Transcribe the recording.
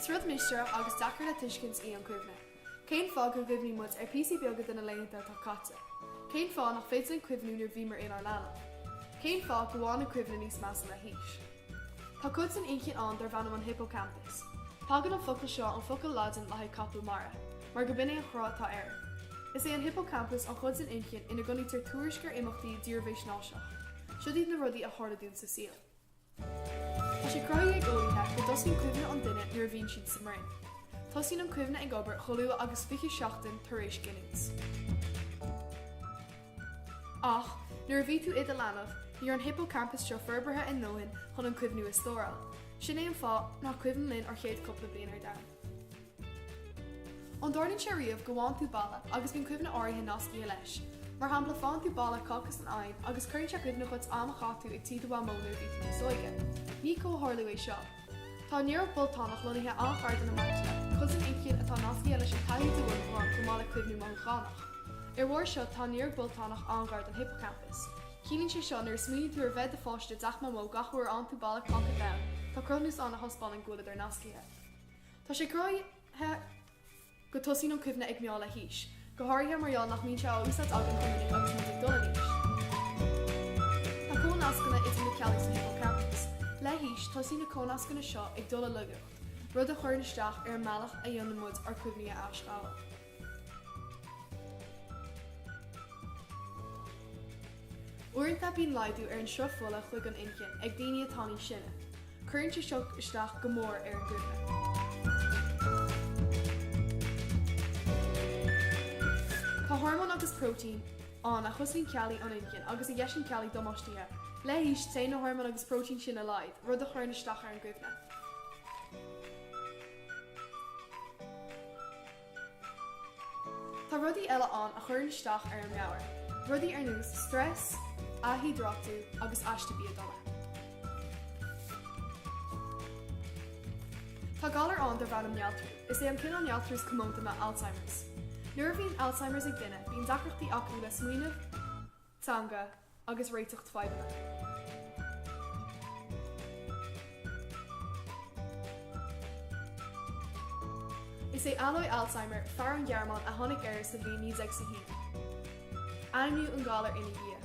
Is rud mistra agus dachar le tuiscins í an cuimhne. Céin fá go cuimhní muid píosaí beaga duna léanta tá caite. Céin fá nach féidir an cuimhnú nuair bhí mar in ar leanach. Céin fá go bháin na cuimhne níos measa le híis. Tá cuid An Inchinn an dar bhanam an hippocampus. Pagan an focail seo an focail láidan le haid capú mara, mar go binne an chrá tá air. Is é an hippocampus an chud An Inchinn ina gcoinnítear tuairiscear imeachtaí dírbhéis náiseach. Siúd iad na rudaí a tharla dún sa síl. Tá sé croí ag ólíthe go doscín cuimhne an duine nuair bhíonn siad sa mrainn. Tosín an cuimhne ag obair choulú agus fiche seachtain tar éis ginnings. Ach, nuair bhí tú iad a leanamh, níor an hippocampus seo forbartha in nóhin chun an cuimhnú is tóra. Sin é an fá nach cuimhne linn ar chéad coppla bliain ar domhan. An dornann sé riamh go bháin tú balla agus bíonn cuimhne áirithe nascaí leis. Mar hampla fáin tú balla cocas an aim agus chuireann sé cuimhne chuid amachchaú ag tíad bhá mónú ví tú sóige. Ní comhthorlú é seo. Tá níor boltánach lonithe anchard na maitile, chud An Inchinn atá nascaí leis an taithí tú bhán go mála cuimhnú máchanach. Ar bhór seo tá níor boltánach anchard an hippocampus. Cíann sé seo nuair smíonn tú ar bheith de fáiste deach mó gachúir an tú balla cocha down, tá cronús an na hospáil an gúla ar nascaithe. Tá sé croithe go tosín an cuimhne ag meála híis, go háirithe marall nach mín se águsat agan chuimhní agus mu ag dul níos. Tá cónascanna is na cealaí san hippocampus. Le híis tosí na cónascanna seo ag dul lugacht, rud a chuir isteach ar mealach a dhéanam muid ar cuimhní a aisceála. Uaireanta bíonn laidú ar an seo fola chuig An Inchinn ag daoine atánaí sinne. Cuireann sé seo isteach go mór ar an cuimhne. Tá hormón agus prótein an a chusaín cealaí An Inchinn agus a dhéisisin cealaí domáistíthe. Le híis té na hormón agus prótein sin a laid, rud a chuir isteach ar an cuimhne. Tá rudaí eile an a chuir isteach ar an meabhair. Rudaí ar nús stress, ahídrátú agus aistabí a dala. Tá galar an dar bhhanam nealtrú, is é an cin an nealtrús commónta me Alzheimer's. Nuair bhíonn Alzheimer's ag duine, bíonn dacrachtaí acu le smaoinemh, teanga agus réiteacht faibanna. Is é alloy Alzheimer fear an ghearmán a tháinig air sa bhí níos ag sa híine. Animú an galar ina dhia.